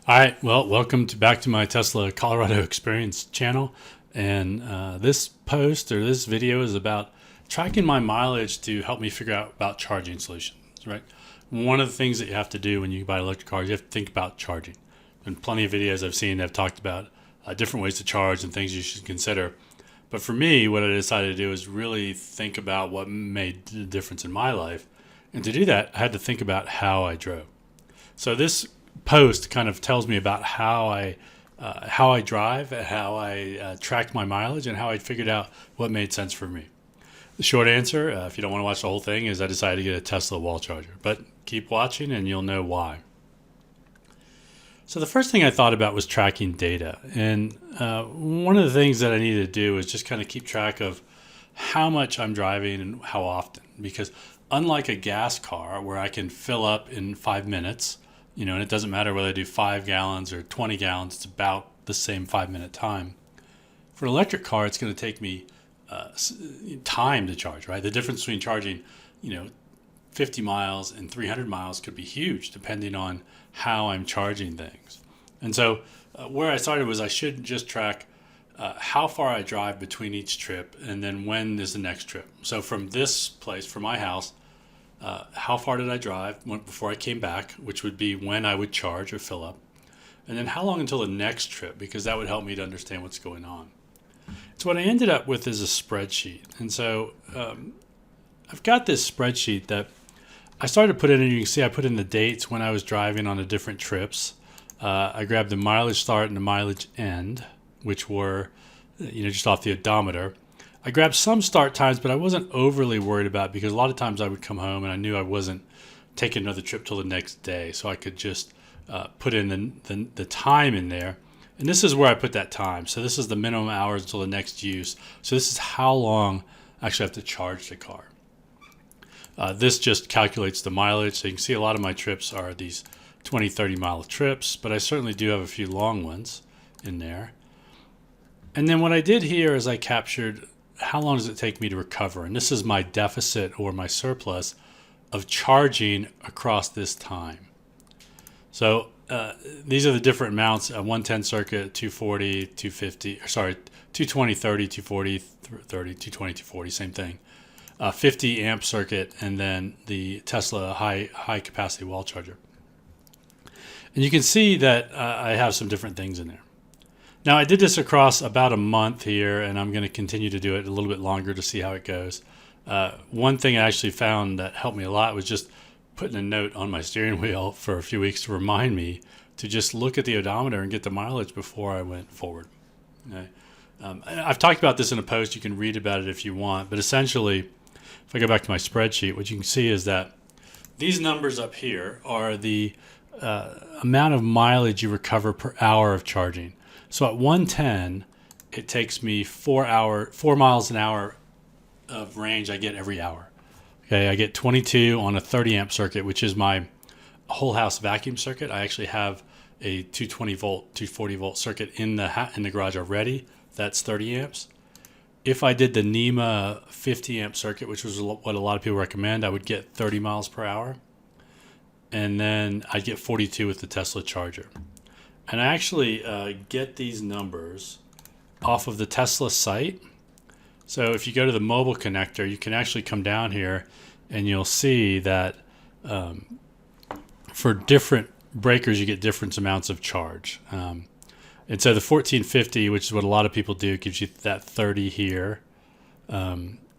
All right, well, welcome back to my Tesla Colorado Experience channel. And this post or this video is about tracking my mileage to help me figure out about charging solutions, right? One of the things that you have to do when you buy an electric car is you have to think about charging. And plenty of videos I've seen that have talked about different ways to charge and things you should consider. But for me, what I decided to do is really think about what made the difference in my life. And to do that, I had to think about how I drove. So this post kind of tells me about how I drive, how I tracked my mileage, and how I figured out what made sense for me. The short answer, if you don't want to watch the whole thing, is I decided to get a Tesla wall charger. But keep watching and you'll know why. So the first thing I thought about was tracking data. And one of the things that I needed to do is just kind of keep track of how much I'm driving and how often. Because unlike a gas car where I can fill up in 5 minutes, and it doesn't matter whether I do 5 gallons or 20 gallons, it's about the same 5-minute time. For an electric car, it's going to take me time to charge, right? The difference between charging, 50 miles and 300 miles could be huge depending on how I'm charging things. And so where I started was I should just track how far I drive between each trip and then when is the next trip. So from this place, from my house, how far did I drive before I came back, which would be when I would charge or fill up, and then how long until the next trip, because that would help me to understand what's going on. So what I ended up with is a spreadsheet. And so I've got this spreadsheet that I started to put in, and you can see I put in the dates when I was driving on the different trips. I grabbed the mileage start and the mileage end, which were just off the odometer. I grabbed some start times, but I wasn't overly worried about it because a lot of times I would come home and I knew I wasn't taking another trip till the next day, so I could just put in the time in there. And this is where I put that time. So this is the minimum hours until the next use. So this is how long I actually have to charge the car. This just calculates the mileage. So you can see a lot of my trips are these 20, 30 mile trips, but I certainly do have a few long ones in there. And then what I did here is I captured how long does it take me to recover? And this is my deficit or my surplus of charging across this time. So these are the different amounts: 110 circuit, 240, 250, 220, 30, 240, 30, 220, 240, same thing. 50 amp circuit, and then the Tesla high capacity wall charger. And you can see that I have some different things in there. Now, I did this across about a month here, and I'm going to continue to do it a little bit longer to see how it goes. One thing I actually found that helped me a lot was just putting a note on my steering wheel for a few weeks to remind me to just look at the odometer and get the mileage before I went forward. Okay? I've talked about this in a post. You can read about it if you want. But essentially, if I go back to my spreadsheet, what you can see is that these numbers up here are the amount of mileage you recover per hour of charging. So at 110, it takes me 4 miles an hour of range I get every hour. Okay, I get 22 on a 30 amp circuit, which is my whole house vacuum circuit. I actually have a 220 volt, 240 volt circuit in the garage already. That's 30 amps. If I did the NEMA 50 amp circuit, which was what a lot of people recommend, I would get 30 miles per hour. And then I'd get 42 with the Tesla charger. And I actually get these numbers off of the Tesla site. So if you go to the mobile connector, you can actually come down here and you'll see that for different breakers, you get different amounts of charge. And so the 1450, which is what a lot of people do, gives you that 30 here.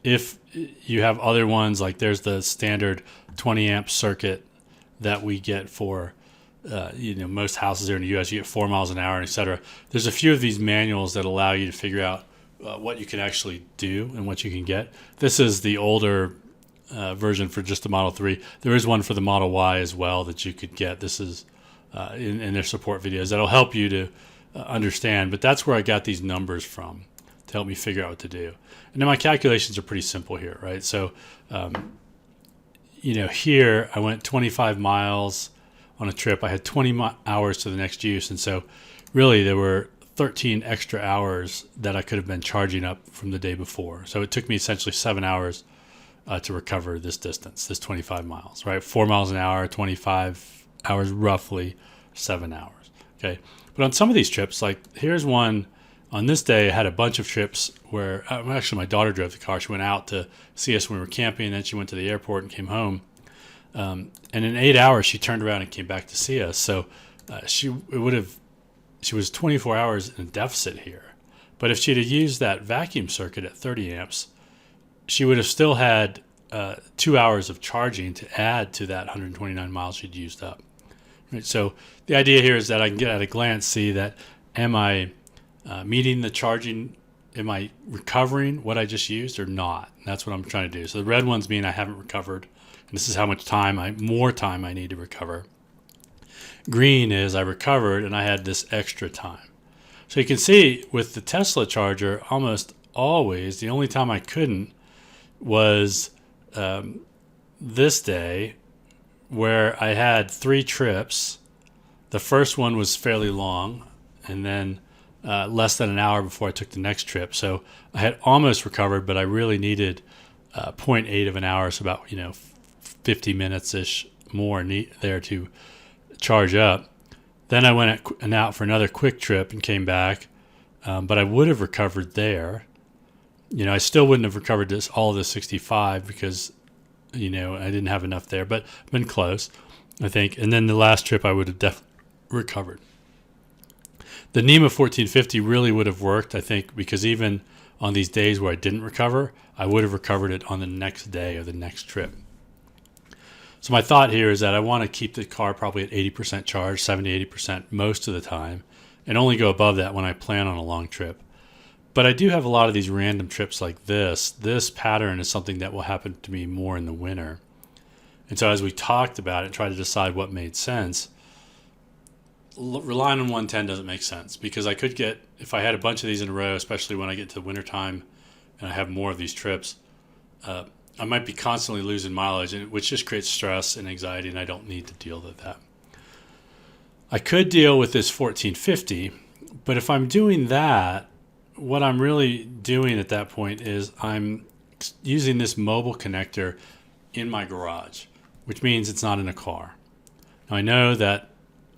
If you have other ones, like there's the standard 20 amp circuit that we get for most houses here in the U.S., you get 4 miles an hour, et cetera. There's a few of these manuals that allow you to figure out what you can actually do and what you can get. This is the older version for just the Model 3. There is one for the Model Y as well that you could get. This is in their support videos. That'll help you to understand. But that's where I got these numbers from to help me figure out what to do. And then my calculations are pretty simple here, right? So, here I went 25 miles on a trip. I had 20 hours to the next use. And so really there were 13 extra hours that I could have been charging up from the day before. So it took me essentially 7 hours to recover this distance, this 25 miles, right? 4 miles an hour, 25 hours, roughly 7 hours. Okay. But on some of these trips, like here's one on this day, I had a bunch of trips where actually my daughter drove the car. She went out to see us when we were camping, and then she went to the airport and came home. And in 8 hours, she turned around and came back to see us. So she was 24 hours in deficit here. But if she'd have used that vacuum circuit at 30 amps, she would have still had 2 hours of charging to add to that 129 miles she'd used up. Right? So the idea here is that I can get at a glance, see that am I meeting the charging, am I recovering what I just used or not? And that's what I'm trying to do. So the red ones mean I haven't recovered, and this is how much more time I need to recover. Green is I recovered and I had this extra time. So you can see with the Tesla charger, almost always, the only time I couldn't was this day where I had 3 trips. The first one was fairly long, and then less than an hour before I took the next trip. So I had almost recovered, but I really needed 0.8 of an hour, so about 50 minutes-ish more there to charge up. Then I went out for another quick trip and came back, but I would have recovered there. I still wouldn't have recovered all of the 65 because I didn't have enough there, but I've been close, I think. And then the last trip I would have definitely recovered. The NEMA 1450 really would have worked, I think, because even on these days where I didn't recover, I would have recovered it on the next day or the next trip. So my thought here is that I want to keep the car probably at 80% charge, 70, 80% most of the time, and only go above that when I plan on a long trip. But I do have a lot of these random trips like this. This pattern is something that will happen to me more in the winter. And so as we talked about it, try to decide what made sense, relying on 110 doesn't make sense because I could get, if I had a bunch of these in a row, especially when I get to the wintertime and I have more of these trips, I might be constantly losing mileage, which just creates stress and anxiety, and I don't need to deal with that. I could deal with this 1450, but if I'm doing that, what I'm really doing at that point is I'm using this mobile connector in my garage, which means it's not in a car. Now I know that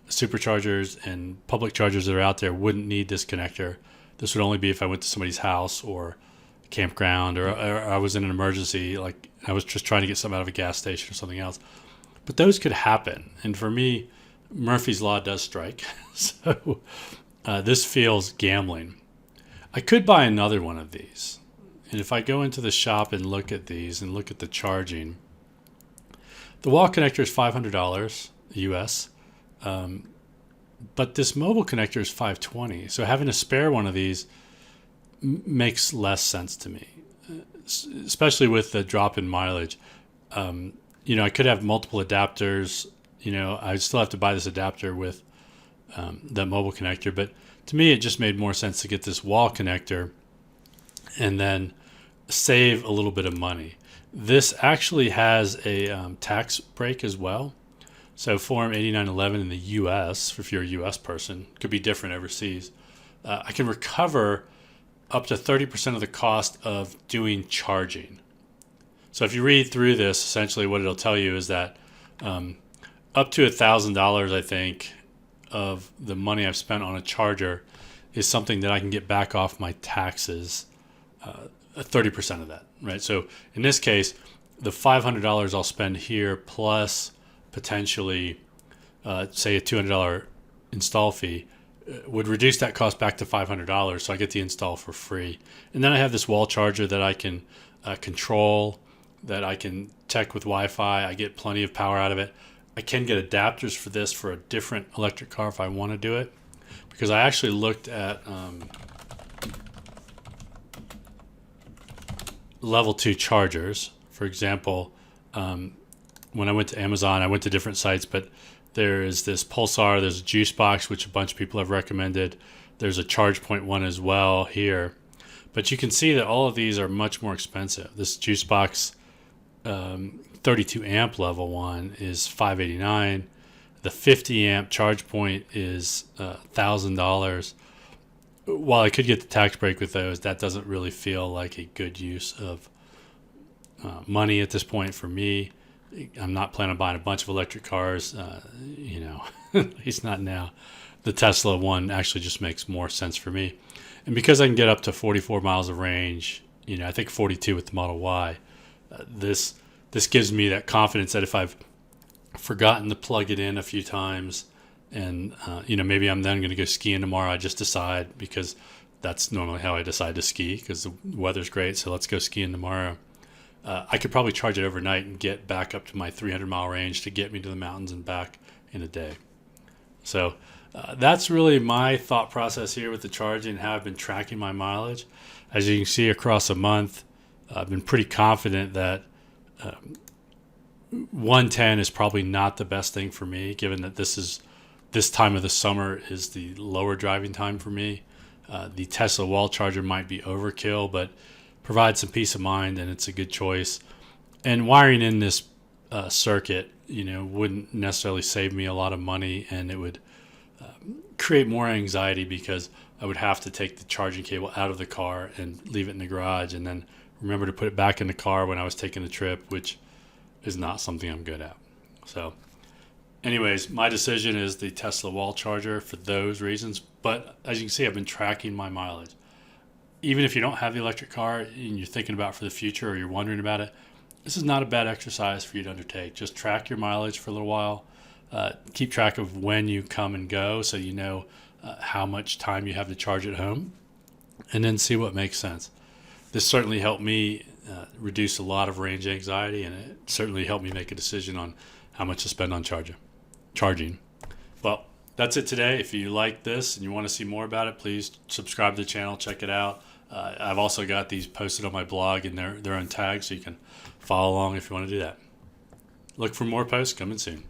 superchargers and public chargers that are out there wouldn't need this connector. This would only be if I went to somebody's house or campground or I was in an emergency, like I was just trying to get something out of a gas station or something else. But those could happen. And for me, Murphy's Law does strike. So this feels gambling. I could buy another one of these. And if I go into the shop and look at these and look at the charging, the wall connector is $500 US. But this mobile connector is $520. So having a spare one of these makes less sense to me, especially with the drop in mileage. I could have multiple adapters. I still have to buy this adapter with that mobile connector. But to me, it just made more sense to get this wall connector and then save a little bit of money. This actually has a tax break as well. So Form 8911 in the U.S., if you're a U.S. person, could be different overseas. I can recover up to 30% of the cost of doing charging. So if you read through this, essentially what it'll tell you is that up to $1,000, I think, of the money I've spent on a charger is something that I can get back off my taxes, 30% of that, right? So in this case, the $500 I'll spend here plus potentially, say, a $200 install fee would reduce that cost back to $500, so I get the install for free. And then I have this wall charger that I can control, that I can tech with Wi-Fi. I get plenty of power out of it. I can get adapters for this for a different electric car if I want to do it, because I actually looked at level 2 chargers. For example, when I went to Amazon, I went to different sites, but there is this Pulsar, there's a Juicebox, which a bunch of people have recommended. There's a ChargePoint one as well here. But you can see that all of these are much more expensive. This Juicebox 32 amp level one is $589. The 50 amp ChargePoint is $1,000. While I could get the tax break with those, that doesn't really feel like a good use of money at this point for me. I'm not planning on buying a bunch of electric cars, at least not now. the Tesla one actually just makes more sense for me. And because I can get up to 44 miles of range, I think 42 with the Model Y, this gives me that confidence that if I've forgotten to plug it in a few times, and maybe I'm then going to go skiing tomorrow, I just decide, because that's normally how I decide to ski, because the weather's great, so let's go skiing tomorrow. I could probably charge it overnight and get back up to my 300-mile range to get me to the mountains and back in a day. So that's really my thought process here with the charging, how I've been tracking my mileage. As you can see across a month, I've been pretty confident that 110 is probably not the best thing for me, given that this time of the summer is the lower driving time for me. The Tesla wall charger might be overkill, but provides some peace of mind, and it's a good choice. And wiring in this circuit, wouldn't necessarily save me a lot of money, and it would create more anxiety, because I would have to take the charging cable out of the car and leave it in the garage, and then remember to put it back in the car when I was taking the trip, which is not something I'm good at. So anyways, my decision is the Tesla wall charger for those reasons. But as you can see, I've been tracking my mileage. Even if you don't have the electric car and you're thinking about for the future, or you're wondering about it, this is not a bad exercise for you to undertake. Just track your mileage for a little while. Keep track of when you come and go, so you know how much time you have to charge at home, and then see what makes sense. This certainly helped me reduce a lot of range anxiety, and it certainly helped me make a decision on how much to spend on charging. Well, that's it today. If you like this and you want to see more about it, please subscribe to the channel, check it out. I've also got these posted on my blog in their own tags, so you can follow along if you want to do that. Look for more posts coming soon.